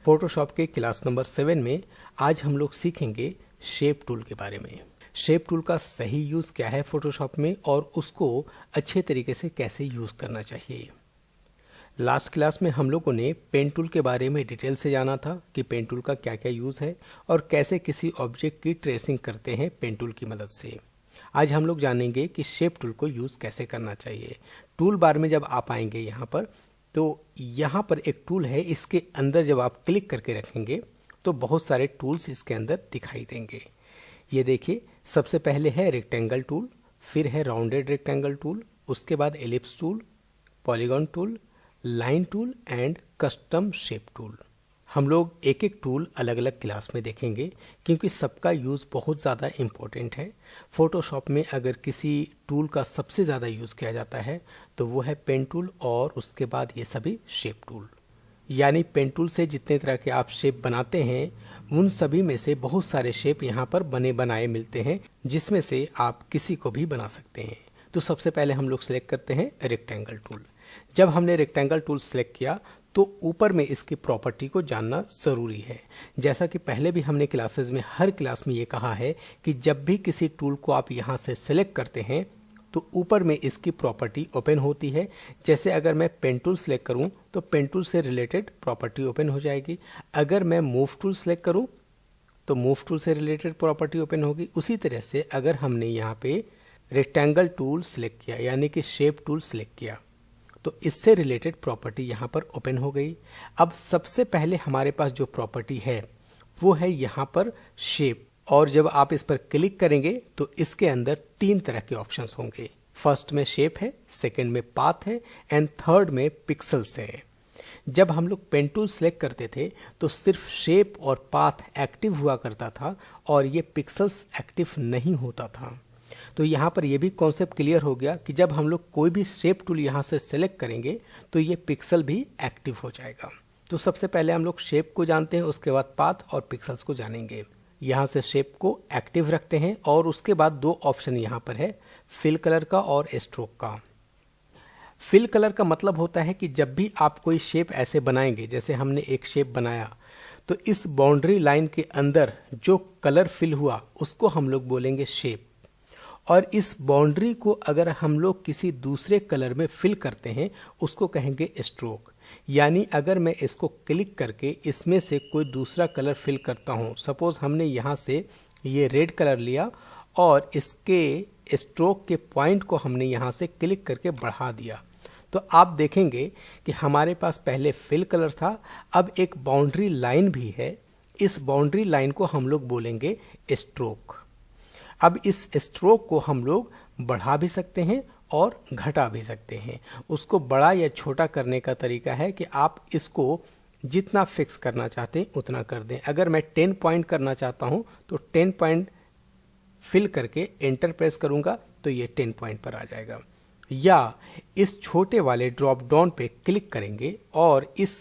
Photoshop के class number 7 में आज हम लोग सीखेंगे शेप टूल के बारे में। शेप टूल का सही यूज़ क्या है फोटोशॉप में और उसको अच्छे तरीके से कैसे यूज़ करना चाहिए। लास्ट क्लास में हम लोगों ने पेन टूल के बारे में डिटेल से जाना था कि पेन टूल का क्या क्या यूज़ है और कैसे किसी ऑब्जेक्ट की ट्रेसिंग करते हैं पेन टूल की मदद से। आज हम लोग जानेंगे कि शेप टूल को यूज़ कैसे करना चाहिए। टूल बार में जब आप आएंगे यहाँ पर तो यहाँ पर एक टूल है, इसके अंदर जब आप क्लिक करके रखेंगे तो बहुत सारे टूल्स इसके अंदर दिखाई देंगे। ये देखिए, सबसे पहले है रेक्टेंगल टूल, फिर है राउंडेड रेक्टेंगल टूल, उसके बाद ellipse tool, polygon tool, line tool and custom shape tool. हम लोग एक एक टूल अलग अलग क्लास में देखेंगे क्योंकि सबका यूज़ बहुत ज़्यादा इम्पोर्टेंट है। फोटोशॉप में अगर किसी टूल का सबसे ज़्यादा यूज़ किया जाता है तो वो है पेन टूल और उसके बाद ये सभी शेप टूल। यानी पेन टूल से जितने तरह के आप शेप बनाते हैं उन सभी में से बहुत सारे शेप यहाँ पर बने बनाए मिलते हैं जिसमें से आप किसी को भी बना सकते हैं। तो सबसे पहले हम लोग सिलेक्ट करते हैं रेक्टेंगल टूल। जब हमने रेक्टेंगल टूल सिलेक्ट किया तो ऊपर में इसकी प्रॉपर्टी को जानना ज़रूरी है। जैसा कि पहले भी हमने क्लासेस में हर क्लास में ये कहा है कि जब भी किसी टूल को आप यहाँ से सिलेक्ट करते हैं तो ऊपर में इसकी प्रॉपर्टी ओपन होती है। जैसे अगर मैं पेन टूल सेलेक्ट करूं तो पेन टूल से रिलेटेड प्रॉपर्टी ओपन हो जाएगी। अगर मैं मूव टूल सेलेक्ट करूं तो मूव टूल से रिलेटेड प्रॉपर्टी ओपन होगी। उसी तरह से अगर हमने यहाँ पे रेक्टेंगल टूल सेलेक्ट किया यानी कि शेप टूल सेलेक्ट किया तो इससे रिलेटेड प्रॉपर्टी यहाँ पर ओपन हो गई। अब सबसे पहले हमारे पास जो प्रॉपर्टी है वो है यहाँ पर शेप, और जब आप इस पर क्लिक करेंगे तो इसके अंदर 3 तरह के ऑप्शंस होंगे। फर्स्ट में शेप है, सेकंड में पाथ है एंड थर्ड में पिक्सल्स है। जब हम लोग पेन टूल सेलेक्ट करते थे तो सिर्फ शेप और पाथ एक्टिव हुआ करता था और ये पिक्सल्स एक्टिव नहीं होता था। तो यहाँ पर ये भी कॉन्सेप्ट क्लियर हो गया कि जब हम लोग कोई भी शेप टूल यहाँ से सेलेक्ट करेंगे तो ये पिक्सल भी एक्टिव हो जाएगा। तो सबसे पहले हम लोग शेप को जानते हैं, उसके बाद पाथ और पिक्सल्स को जानेंगे। यहाँ से शेप को एक्टिव रखते हैं और उसके बाद 2 ऑप्शन यहाँ पर है, फिल कलर का और स्ट्रोक का। फिल कलर का मतलब होता है कि जब भी आप कोई शेप ऐसे बनाएंगे, जैसे हमने एक शेप बनाया तो इस बाउंड्री लाइन के अंदर जो कलर फिल हुआ उसको हम लोग बोलेंगे शेप, और इस बाउंड्री को अगर हम लोग किसी दूसरे कलर में फिल करते हैं उसको कहेंगे स्ट्रोक। यानी अगर मैं इसको क्लिक करके इसमें से कोई दूसरा कलर फिल करता हूँ, सपोज हमने यहाँ से ये रेड कलर लिया और इसके स्ट्रोक के पॉइंट को हमने यहाँ से क्लिक करके बढ़ा दिया, तो आप देखेंगे कि हमारे पास पहले फिल कलर था, अब एक बाउंड्री लाइन भी है। इस बाउंड्री लाइन को हम लोग बोलेंगे स्ट्रोक। अब इस स्ट्रोक को हम लोग बढ़ा भी सकते हैं और घटा भी सकते हैं। उसको बड़ा या छोटा करने का तरीका है कि आप इसको जितना फिक्स करना चाहते हैं उतना कर दें। अगर मैं 10 पॉइंट करना चाहता हूं तो 10 पॉइंट फिल करके एंटर प्रेस करूंगा तो ये 10 पॉइंट पर आ जाएगा। या इस छोटे वाले ड्रॉप डाउन पे क्लिक करेंगे और इस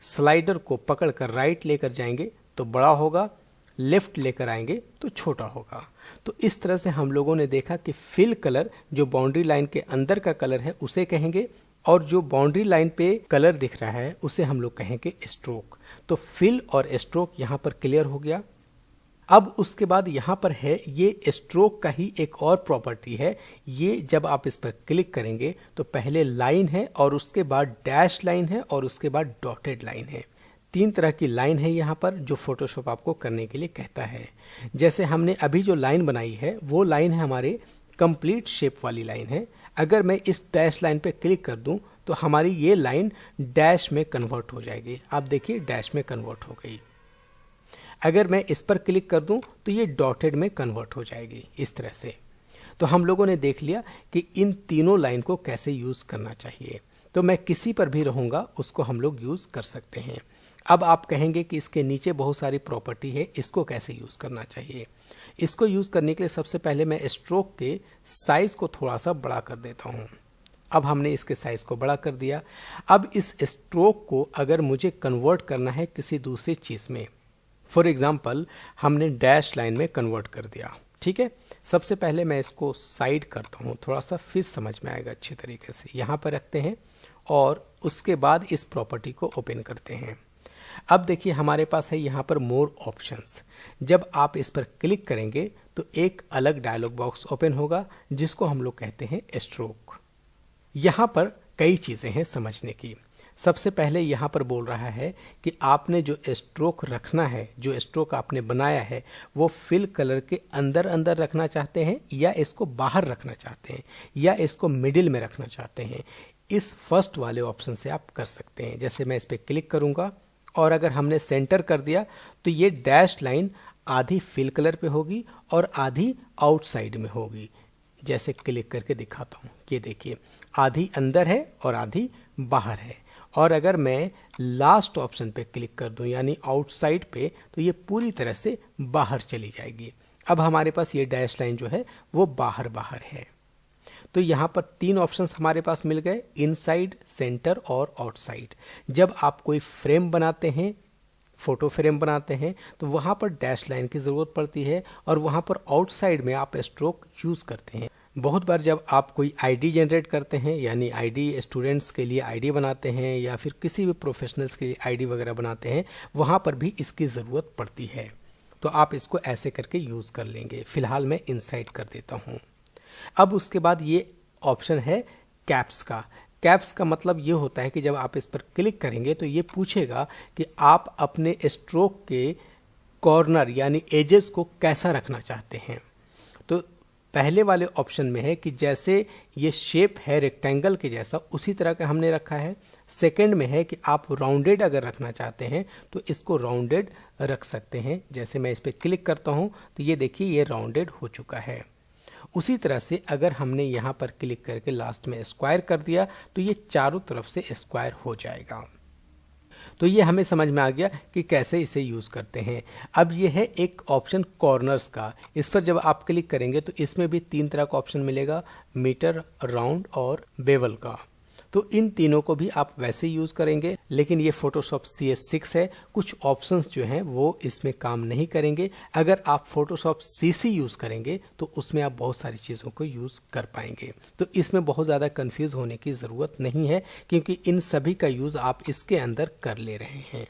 स्लाइडर को पकड़कर राइट लेकर जाएंगे तो बड़ा होगा, लेफ्ट लेकर आएंगे तो छोटा होगा। तो इस तरह से हम लोगों ने देखा कि फिल कलर जो बाउंड्री लाइन के अंदर का कलर है उसे कहेंगे, और जो बाउंड्री लाइन पे कलर दिख रहा है उसे हम लोग कहेंगे स्ट्रोक। तो फिल और स्ट्रोक यहाँ पर क्लियर हो गया। अब उसके बाद यहाँ पर है ये स्ट्रोक का ही एक और प्रॉपर्टी है। ये जब आप इस पर क्लिक करेंगे तो पहले लाइन है और उसके बाद डैश लाइन है और उसके बाद डॉटेड लाइन है। 3 तरह की लाइन है यहाँ पर जो फोटोशॉप आपको करने के लिए कहता है। जैसे हमने अभी जो लाइन बनाई है वो लाइन है हमारे कंप्लीट शेप वाली लाइन है। अगर मैं इस डैश लाइन पे क्लिक कर दूं तो हमारी ये लाइन डैश में कन्वर्ट हो जाएगी। आप देखिए डैश में कन्वर्ट हो गई। अगर मैं इस पर क्लिक कर दूं तो ये डॉटेड में कन्वर्ट हो जाएगी इस तरह से। तो हम लोगों ने देख लिया कि इन तीनों लाइन को कैसे यूज़ करना चाहिए। तो मैं किसी पर भी रहूँगा उसको हम लोग यूज़ कर सकते हैं। अब आप कहेंगे कि इसके नीचे बहुत सारी प्रॉपर्टी है, इसको कैसे यूज़ करना चाहिए। इसको यूज़ करने के लिए सबसे पहले मैं स्ट्रोक के साइज़ को थोड़ा सा बड़ा कर देता हूँ। अब हमने इसके साइज़ को बड़ा कर दिया। अब इस स्ट्रोक को अगर मुझे कन्वर्ट करना है किसी दूसरी चीज़ में, फॉर एग्जाम्पल हमने डैश लाइन में कन्वर्ट कर दिया, ठीक है। सबसे पहले मैं इसको साइड करता हूँ, थोड़ा सा फिर समझ में आएगा अच्छे तरीके से। यहाँ पर रखते हैं और उसके बाद इस प्रॉपर्टी को ओपन करते हैं। अब देखिए हमारे पास है यहाँ पर मोर ऑप्शंस। जब आप इस पर क्लिक करेंगे तो एक अलग डायलॉग बॉक्स ओपन होगा जिसको हम लोग कहते हैं स्ट्रोक। यहाँ पर कई चीज़ें हैं समझने की। सबसे पहले यहाँ पर बोल रहा है कि आपने जो स्ट्रोक रखना है, जो स्ट्रोक आपने बनाया है, वो फिल कलर के अंदर अंदर रखना चाहते हैं या इसको बाहर रखना चाहते हैं या इसको मिडिल में रखना चाहते हैं। इस फर्स्ट वाले ऑप्शन से आप कर सकते हैं। जैसे मैं इस पर क्लिक करूँगा और अगर हमने सेंटर कर दिया तो ये डैश लाइन आधी फिल कलर पे होगी और आधी आउटसाइड में होगी। जैसे क्लिक करके दिखाता हूँ, ये देखिए आधी अंदर है और आधी बाहर है। और अगर मैं लास्ट ऑप्शन पे क्लिक कर दूं यानी आउटसाइड पे, तो ये पूरी तरह से बाहर चली जाएगी। अब हमारे पास ये डैश लाइन जो है वो बाहर बाहर है। तो यहाँ पर 3 ऑप्शंस हमारे पास मिल गए, इनसाइड, सेंटर और आउटसाइड। जब आप कोई फ्रेम बनाते हैं, फोटो फ्रेम बनाते हैं, तो वहाँ पर डैश लाइन की ज़रूरत पड़ती है और वहाँ पर आउटसाइड में आप स्ट्रोक यूज़ करते हैं। बहुत बार जब आप कोई आईडी जनरेट करते हैं, यानी आईडी स्टूडेंट्स के लिए आईडी बनाते हैं या फिर किसी भी प्रोफेशनल्स के लिए आईडी वगैरह बनाते हैं, वहाँ पर भी इसकी ज़रूरत पड़ती है। तो आप इसको ऐसे करके यूज़ कर लेंगे। फ़िलहाल मैं इनसाइड कर देता हूँ। अब उसके बाद ये ऑप्शन है कैप्स का। कैप्स का मतलब ये होता है कि जब आप इस पर क्लिक करेंगे तो ये पूछेगा कि आप अपने स्ट्रोक के कॉर्नर यानी एजेस को कैसा रखना चाहते हैं। तो पहले वाले ऑप्शन में है कि जैसे ये शेप है रेक्टेंगल के जैसा, उसी तरह का हमने रखा है। सेकंड में है कि आप राउंडेड अगर रखना चाहते हैं तो इसको राउंडेड रख सकते हैं। जैसे मैं इस पर क्लिक करता हूँ तो ये देखिए ये राउंडेड हो चुका है। उसी तरह से अगर हमने यहाँ पर क्लिक करके लास्ट में स्क्वायर कर दिया तो ये चारों तरफ से स्क्वायर हो जाएगा। तो ये हमें समझ में आ गया कि कैसे इसे यूज़ करते हैं। अब ये है एक ऑप्शन कॉर्नर्स का। इस पर जब आप क्लिक करेंगे तो इसमें भी 3 तरह का ऑप्शन मिलेगा, मीटर, राउंड और बेवल का। तो इन तीनों को भी आप वैसे यूज़ करेंगे, लेकिन ये फोटोशॉप CS6 है, कुछ ऑप्शंस जो हैं वो इसमें काम नहीं करेंगे। अगर आप फोटोशॉप CC यूज़ करेंगे तो उसमें आप बहुत सारी चीज़ों को यूज़ कर पाएंगे। तो इसमें बहुत ज़्यादा कंफ्यूज होने की ज़रूरत नहीं है क्योंकि इन सभी का यूज़ आप इसके अंदर कर ले रहे हैं।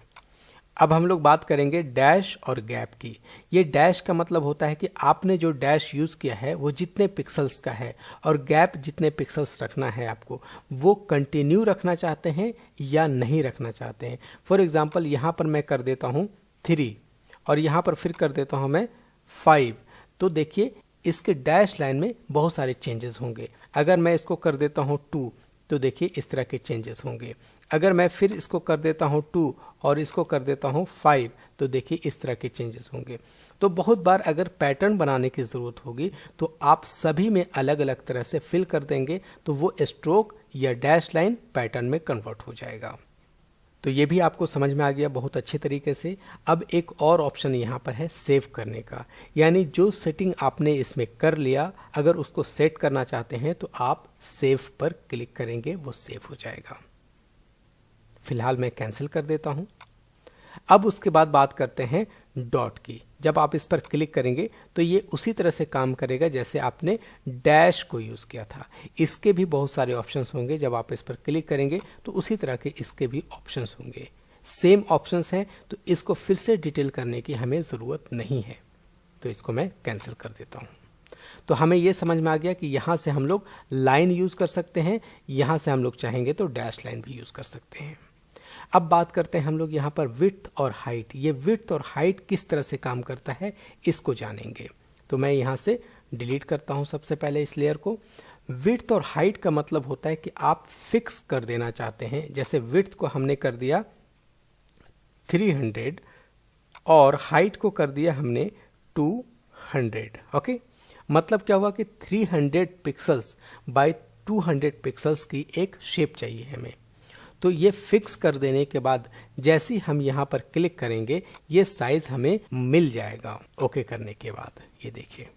अब हम लोग बात करेंगे डैश और गैप की। ये डैश का मतलब होता है कि आपने जो डैश यूज़ किया है वो जितने पिक्सल्स का है, और गैप जितने पिक्सल्स रखना है आपको, वो कंटिन्यू रखना चाहते हैं या नहीं रखना चाहते हैं। फॉर एग्जांपल यहाँ पर मैं कर देता हूँ 3 और यहाँ पर फिर कर देता हूँ मैं 5। तो देखिए इसके डैश लाइन में बहुत सारे चेंजेस होंगे। अगर मैं इसको कर देता हूँ 2 तो देखिए इस तरह के चेंजेस होंगे। अगर मैं फिर इसको कर देता हूँ 2 और इसको कर देता हूँ 5 तो देखिए इस तरह के चेंजेस होंगे। तो बहुत बार अगर पैटर्न बनाने की ज़रूरत होगी तो आप सभी में अलग अलग तरह से फिल कर देंगे तो वो स्ट्रोक या डैश लाइन पैटर्न में कन्वर्ट हो जाएगा। तो ये भी आपको समझ में आ गया बहुत अच्छे तरीके से। अब एक और ऑप्शन यहाँ पर है सेव करने का, यानी जो सेटिंग आपने इसमें कर लिया अगर उसको सेट करना चाहते हैं तो आप सेव पर क्लिक करेंगे, वो सेव हो जाएगा। फिलहाल मैं कैंसिल कर देता हूँ। अब उसके बाद बात करते हैं डॉट की। जब आप इस पर क्लिक करेंगे तो ये उसी तरह से काम करेगा जैसे आपने डैश को यूज़ किया था। इसके भी बहुत सारे ऑप्शंस होंगे। जब आप इस पर क्लिक करेंगे तो उसी तरह के इसके भी ऑप्शंस होंगे। सेम ऑप्शंस हैं तो इसको फिर से डिटेल करने की हमें ज़रूरत नहीं है। तो इसको मैं कैंसिल कर देता हूँ। तो हमें ये समझ में आ गया कि यहाँ से हम लोग लाइन यूज़ कर सकते हैं, यहाँ से हम लोग चाहेंगे तो डैश लाइन भी यूज़ कर सकते हैं। अब बात करते हैं हम लोग यहाँ पर विड्थ और हाइट। ये विड्थ और हाइट किस तरह से काम करता है इसको जानेंगे। तो मैं यहाँ से डिलीट करता हूँ सबसे पहले इस लेयर को। विड्थ और हाइट का मतलब होता है कि आप फिक्स कर देना चाहते हैं। जैसे विड्थ को हमने कर दिया 300 और हाइट को कर दिया हमने 200। ओके, मतलब क्या हुआ कि 300 पिक्सल्स बाय 200 पिक्सल्स की एक शेप चाहिए हमें। तो ये फिक्स कर देने के बाद जैसे ही हम यहाँ पर क्लिक करेंगे ये साइज हमें मिल जाएगा। ओके करने के बाद ये देखिए।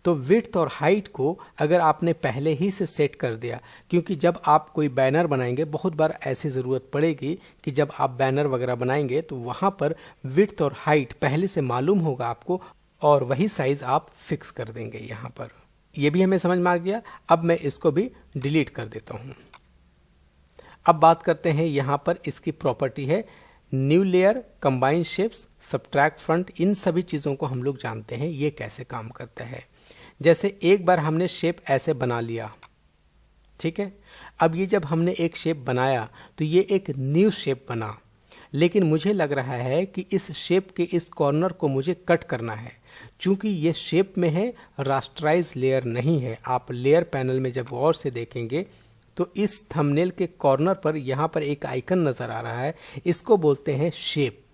तो विड्थ और हाइट को अगर आपने पहले ही से सेट कर दिया, क्योंकि जब आप कोई बैनर बनाएंगे बहुत बार ऐसी ज़रूरत पड़ेगी कि जब आप बैनर वगैरह बनाएंगे तो वहाँ पर विड्थ और हाइट पहले से मालूम होगा आपको और वही साइज आप फिक्स कर देंगे यहाँ पर। ये भी हमें समझ में आ गया। अब मैं इसको भी डिलीट कर देता हूँ। अब बात करते हैं यहाँ पर इसकी प्रॉपर्टी है new layer, combine shapes, subtract front, इन सभी चीज़ों को हम लोग जानते हैं ये कैसे काम करता है। जैसे एक बार हमने शेप ऐसे बना लिया, ठीक है। अब ये जब हमने एक शेप बनाया तो ये एक न्यू शेप बना, लेकिन मुझे लग रहा है कि इस शेप के इस कॉर्नर को मुझे कट करना है। चूंकि ये शेप में है, रास्टराइज लेयर नहीं है। आप लेयर पैनल में जब गौर से देखेंगे तो इस थंबनेल के कॉर्नर पर यहाँ पर एक आइकन नज़र आ रहा है, इसको बोलते हैं शेप।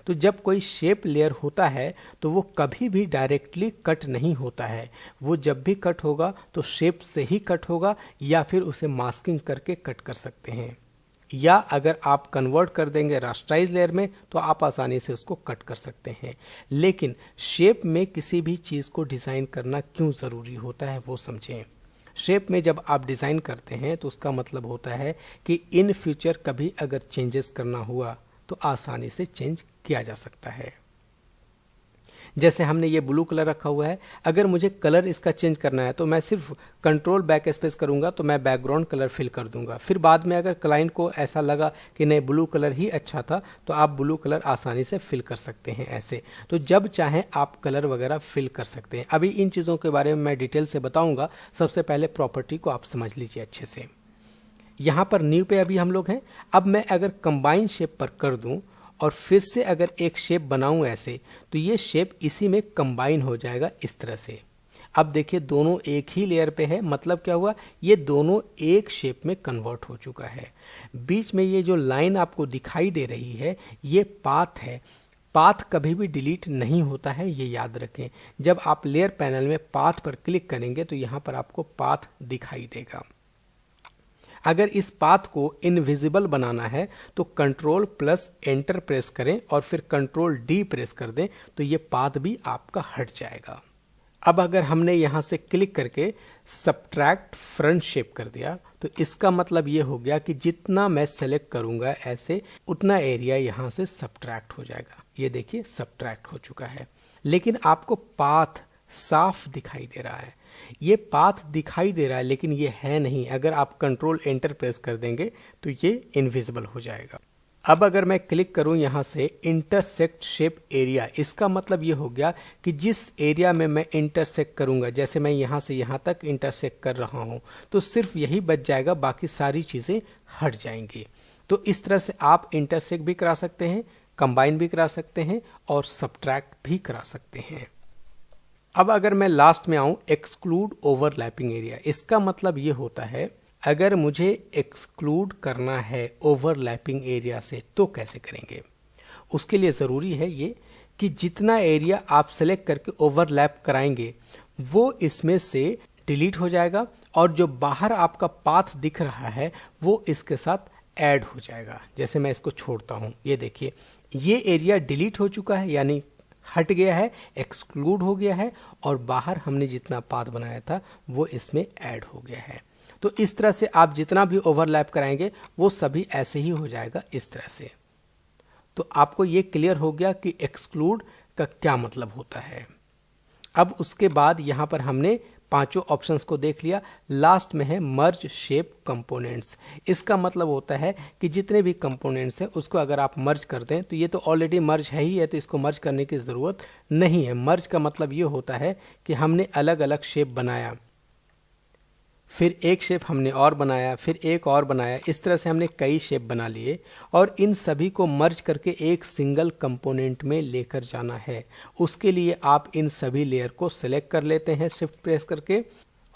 तो जब कोई शेप लेयर होता है तो वो कभी भी डायरेक्टली कट नहीं होता है। वो जब भी कट होगा तो शेप से ही कट होगा, या फिर उसे मास्किंग करके कट कर सकते हैं, या अगर आप कन्वर्ट कर देंगे रास्टराइज लेयर में तो आप आसानी से उसको कट कर सकते हैं। लेकिन शेप में किसी भी चीज़ को डिज़ाइन करना क्यों ज़रूरी होता है वो समझें। शेप में जब आप डिज़ाइन करते हैं तो उसका मतलब होता है कि इन फ्यूचर कभी अगर चेंजेस करना हुआ तो आसानी से चेंज किया जा सकता है। जैसे हमने ये ब्लू कलर रखा हुआ है, अगर मुझे कलर इसका चेंज करना है तो मैं सिर्फ कंट्रोल बैक स्पेस करूंगा तो मैं बैकग्राउंड कलर फिल कर दूंगा। फिर बाद में अगर क्लाइंट को ऐसा लगा कि नहीं ब्लू कलर ही अच्छा था तो आप ब्लू कलर आसानी से फिल कर सकते हैं ऐसे। तो जब चाहें आप कलर वगैरह फिल कर सकते हैं। अभी इन चीज़ों के बारे में मैं डिटेल से बताऊँगा। सबसे पहले प्रॉपर्टी को आप समझ लीजिए अच्छे से। यहाँ पर न्यू पे अभी हम लोग हैं। अब मैं अगर कंबाइन शेप पर कर दूँ और फिर से अगर एक शेप बनाऊं ऐसे, तो ये शेप इसी में कंबाइन हो जाएगा इस तरह से। अब देखिए दोनों एक ही लेयर पे है, मतलब क्या हुआ, ये दोनों एक शेप में कन्वर्ट हो चुका है। बीच में ये जो लाइन आपको दिखाई दे रही है ये पाथ है। पाथ कभी भी डिलीट नहीं होता है, ये याद रखें। जब आप लेयर पैनल में पाथ पर क्लिक करेंगे तो यहाँ पर आपको पाथ दिखाई देगा। अगर इस पाथ को इनविजिबल बनाना है तो कंट्रोल प्लस एंटर प्रेस करें और फिर कंट्रोल डी प्रेस कर दें तो ये पाथ भी आपका हट जाएगा। अब अगर हमने यहाँ से क्लिक करके सब्ट्रैक्ट फ्रंट शेप कर दिया तो इसका मतलब ये हो गया कि जितना मैं सेलेक्ट करूँगा ऐसे उतना एरिया यहाँ से सब्ट्रैक्ट हो जाएगा। ये देखिए सब्ट्रैक्ट हो चुका है, लेकिन आपको पाथ साफ दिखाई दे रहा है। ये पाथ दिखाई दे रहा है लेकिन ये है नहीं। अगर आप कंट्रोल एंटर प्रेस कर देंगे तो ये इनविजिबल हो जाएगा। अब अगर मैं क्लिक करूं यहाँ से इंटरसेक्ट शेप एरिया, इसका मतलब ये हो गया कि जिस एरिया में मैं इंटरसेक्ट करूंगा, जैसे मैं यहाँ से यहाँ तक इंटरसेक्ट कर रहा हूँ तो सिर्फ यही बच जाएगा, बाकी सारी चीज़ें हट जाएंगी। तो इस तरह से आप इंटरसेक्ट भी करा सकते हैं, कंबाइन भी करा सकते हैं और सब्ट्रैक्ट भी करा सकते हैं। अब अगर मैं लास्ट में आऊं एक्सक्लूड ओवरलैपिंग एरिया, इसका मतलब ये होता है अगर मुझे एक्सक्लूड करना है ओवरलैपिंग एरिया से तो कैसे करेंगे। उसके लिए ज़रूरी है ये कि जितना एरिया आप सेलेक्ट करके ओवरलैप कराएंगे वो इसमें से डिलीट हो जाएगा और जो बाहर आपका पाथ दिख रहा है वो इसके साथ ऐड हो जाएगा। जैसे मैं इसको छोड़ता हूँ, ये देखिए ये एरिया डिलीट हो चुका है, यानी हट गया है, एक्सक्लूड हो गया है और बाहर हमने जितना पाथ बनाया था वो इसमें ऐड हो गया है। तो इस तरह से आप जितना भी ओवरलैप कराएंगे वो सभी ऐसे ही हो जाएगा इस तरह से। तो आपको ये क्लियर हो गया कि एक्सक्लूड का क्या मतलब होता है। अब उसके बाद यहाँ पर हमने पांचों ऑप्शंस को देख लिया। लास्ट में है मर्ज शेप कंपोनेंट्स। इसका मतलब होता है कि जितने भी कंपोनेंट्स हैं उसको अगर आप मर्ज कर दें तो ये तो ऑलरेडी मर्ज है ही है, तो इसको मर्ज करने की ज़रूरत नहीं है। मर्ज का मतलब ये होता है कि हमने अलग अलग शेप बनाया, फिर एक शेप हमने और बनाया, फिर एक और बनाया, इस तरह से हमने कई शेप बना लिए और इन सभी को मर्ज करके एक सिंगल कंपोनेंट में लेकर जाना है। उसके लिए आप इन सभी लेयर को सिलेक्ट कर लेते हैं शिफ्ट प्रेस करके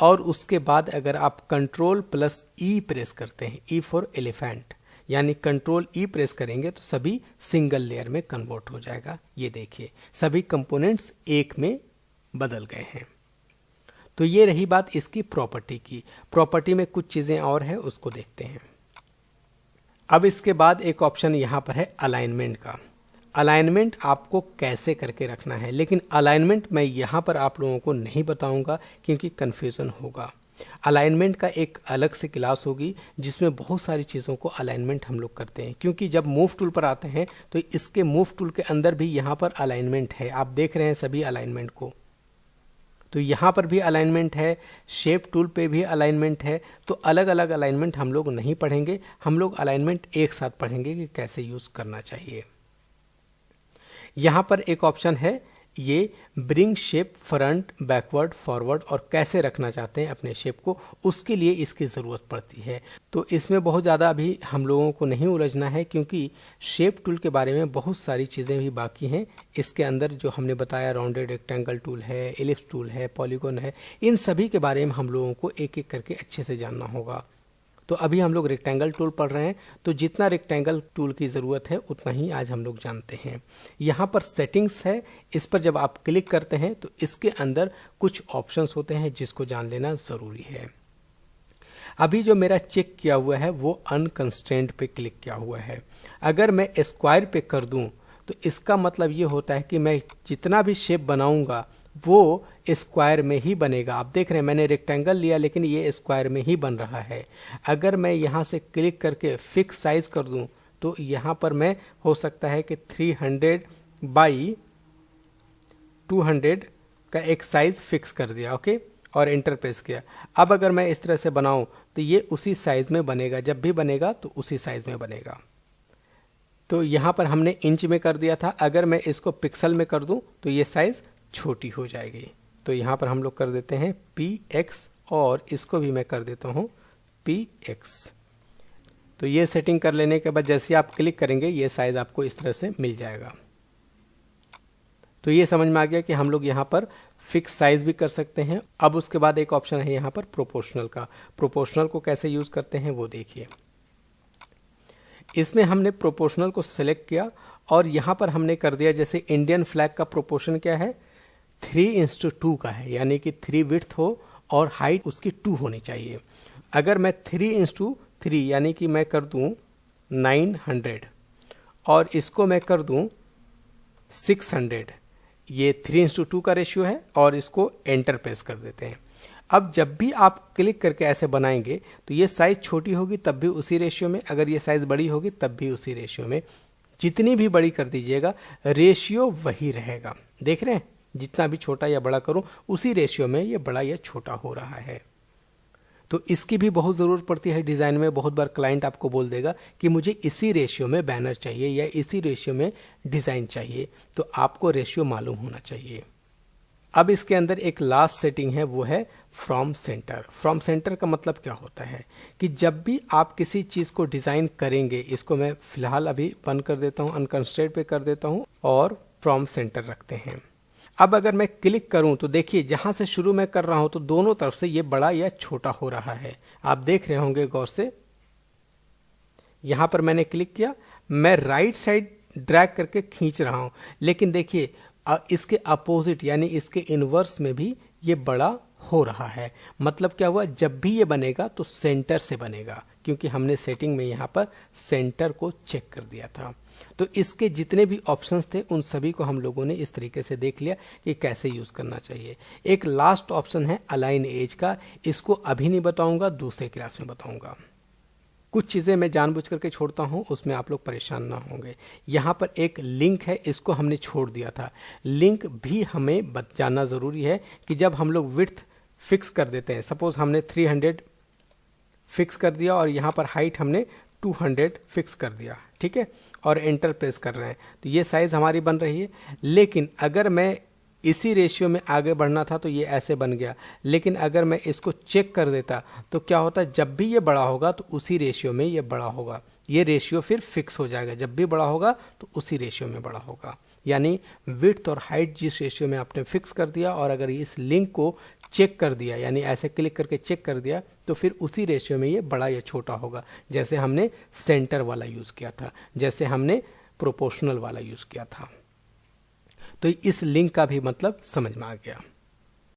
और उसके बाद अगर आप कंट्रोल प्लस ई प्रेस करते हैं, ई फॉर एलिफेंट, यानी कंट्रोल ई प्रेस करेंगे तो सभी सिंगल लेयर में कन्वर्ट हो जाएगा। ये देखिए सभी कंपोनेंट्स एक में बदल गए हैं। तो ये रही बात इसकी प्रॉपर्टी की। प्रॉपर्टी में कुछ चीज़ें और है, उसको देखते हैं। अब इसके बाद एक ऑप्शन यहाँ पर है अलाइनमेंट का। अलाइनमेंट आपको कैसे करके रखना है, लेकिन अलाइनमेंट मैं यहाँ पर आप लोगों को नहीं बताऊँगा क्योंकि कन्फ्यूज़न होगा। अलाइनमेंट का एक अलग से क्लास होगी जिसमें बहुत सारी चीज़ों को अलाइनमेंट हम लोग करते हैं, क्योंकि जब मूव टूल पर आते हैं तो इसके मूव टूल के अंदर भी यहाँ पर अलाइनमेंट है। आप देख रहे हैं सभी अलाइनमेंट को। तो यहाँ पर भी अलाइनमेंट है, शेप टूल पे भी अलाइनमेंट है। तो अलग अलग अलाइनमेंट हम लोग नहीं पढ़ेंगे, हम लोग अलाइनमेंट एक साथ पढ़ेंगे कि कैसे यूज़ करना चाहिए। यहाँ पर एक ऑप्शन है ये bring shape front, backward, forward, और कैसे रखना चाहते हैं अपने शेप को, उसके लिए इसकी ज़रूरत पड़ती है। तो इसमें बहुत ज़्यादा अभी हम लोगों को नहीं उलझना है, क्योंकि शेप टूल के बारे में बहुत सारी चीज़ें भी बाकी हैं। इसके अंदर जो हमने बताया राउंडेड रेक्टेंगल टूल है, एलिप्स टूल है, पॉलीगॉन है, इन सभी के बारे में हम लोगों को एक एक करके अच्छे से जानना होगा। तो अभी हम लोग रेक्टेंगल टूल पढ़ रहे हैं, तो जितना रेक्टेंगल टूल की ज़रूरत है उतना ही आज हम लोग जानते हैं। यहाँ पर सेटिंग्स है, इस पर जब आप क्लिक करते हैं तो इसके अंदर कुछ ऑप्शंस होते हैं जिसको जान लेना ज़रूरी है। अभी जो मेरा चेक किया हुआ है वो अनकंस्ट्रेंट पे क्लिक किया हुआ है। अगर मैं स्क्वायर पे कर दूं तो इसका मतलब ये होता है कि मैं जितना भी शेप बनाऊंगा वो स्क्वायर में ही बनेगा। आप देख रहे हैं मैंने रेक्टेंगल लिया लेकिन ये स्क्वायर में ही बन रहा है। अगर मैं यहाँ से क्लिक करके फिक्स साइज कर दूं तो यहाँ पर मैं हो सकता है कि 300 बाई 200 का एक साइज फिक्स कर दिया, ओके, और एंटर प्रेस किया। अब अगर मैं इस तरह से बनाऊं तो ये उसी साइज में बनेगा, जब भी बनेगा तो उसी साइज में बनेगा। तो यहाँ पर हमने इंच में कर दिया था, अगर मैं इसको पिक्सल में कर दूं तो ये साइज छोटी हो जाएगी। तो यहाँ पर हम लोग कर देते हैं px और इसको भी मैं कर देता हूँ px। तो ये सेटिंग कर लेने के बाद जैसे आप क्लिक करेंगे ये साइज आपको इस तरह से मिल जाएगा। तो ये समझ में आ गया कि हम लोग यहाँ पर फिक्स साइज भी कर सकते हैं। अब उसके बाद एक ऑप्शन है यहाँ पर प्रोपोर्शनल का। प्रोपोर्शनल को कैसे यूज़ करते हैं वो देखिए। इसमें हमने प्रोपोर्शनल को सिलेक्ट किया और यहाँ पर हमने कर दिया, जैसे इंडियन फ्लैग का प्रोपोर्शन क्या है 3:2 का है, यानी कि 3 विड्थ हो और हाइट उसकी 2 होनी चाहिए। अगर मैं 3:3 यानी कि मैं कर दूं 900 और इसको मैं कर दूं 600, ये 3:2 का रेशियो है और इसको एंटर प्रेस कर देते हैं। अब जब भी आप क्लिक करके ऐसे बनाएंगे तो ये साइज़ छोटी होगी तब भी उसी रेशियो में, अगर ये साइज़ बड़ी होगी तब भी उसी रेशियो में। जितनी भी बड़ी कर दीजिएगा रेशियो वही रहेगा। देख रहे हैं, जितना भी छोटा या बड़ा करूं उसी रेशियो में ये बड़ा या छोटा हो रहा है। तो इसकी भी बहुत ज़रूरत पड़ती है डिज़ाइन में। बहुत बार क्लाइंट आपको बोल देगा कि मुझे इसी रेशियो में बैनर चाहिए या इसी रेशियो में डिज़ाइन चाहिए, तो आपको रेशियो मालूम होना चाहिए। अब इसके अंदर एक लास्ट सेटिंग है, वो है फ्रॉम सेंटर। फ्रॉम सेंटर का मतलब क्या होता है कि जब भी आप किसी चीज़ को डिज़ाइन करेंगे, इसको मैं फिलहाल अभी बंद कर देता हूँ, अनकंस्ट्रेंट पे कर देता हूँ और फ्रॉम सेंटर रखते हैं। अब अगर मैं क्लिक करूं तो देखिए जहां से शुरू में कर रहा हूं तो दोनों तरफ से ये बड़ा या छोटा हो रहा है। आप देख रहे होंगे गौर से। यहां पर मैंने क्लिक किया, मैं राइट साइड ड्रैग करके खींच रहा हूं, लेकिन देखिए इसके अपोजिट यानी इसके इनवर्स में भी ये बड़ा हो रहा है। मतलब क्या हुआ, जब भी ये बनेगा तो सेंटर से बनेगा, क्योंकि हमने सेटिंग में यहाँ पर सेंटर को चेक कर दिया था। तो इसके जितने भी ऑप्शंस थे उन सभी को हम लोगों ने इस तरीके से देख लिया कि कैसे यूज़ करना चाहिए। एक लास्ट ऑप्शन है अलाइन एज का, इसको अभी नहीं बताऊंगा, दूसरे क्लास में बताऊंगा। कुछ चीज़ें मैं जानबूझ करके छोड़ता हूं, उसमें आप लोग परेशान ना होंगे। यहाँ पर एक लिंक है, इसको हमने छोड़ दिया था। लिंक भी हमें जानना ज़रूरी है कि जब हम लोग विड्थ फिक्स कर देते हैं, सपोज हमने 300 फिक्स कर दिया और यहाँ पर हाइट हमने 200 फिक्स कर दिया, ठीक है, और एंटर प्रेस कर रहे हैं, तो ये साइज़ हमारी बन रही है। लेकिन अगर मैं इसी रेशियो में आगे बढ़ना था तो ये ऐसे बन गया, लेकिन अगर मैं इसको चेक कर देता तो क्या होता है, जब भी ये बड़ा होगा तो उसी रेशियो में ये बड़ा होगा। ये रेशियो फिर फिक्स हो जाएगा, जब भी बड़ा होगा तो उसी रेशियो में बड़ा होगा। यानी विड्थ और हाइट जिस रेशियो में आपने फिक्स कर दिया और अगर इस लिंक को चेक कर दिया, यानी ऐसे क्लिक करके चेक कर दिया, तो फिर उसी रेशियो में ये बड़ा या छोटा होगा। जैसे हमने सेंटर वाला यूज़ किया था, जैसे हमने प्रोपोर्शनल वाला यूज़ किया था। तो इस लिंक का भी मतलब समझ में आ गया।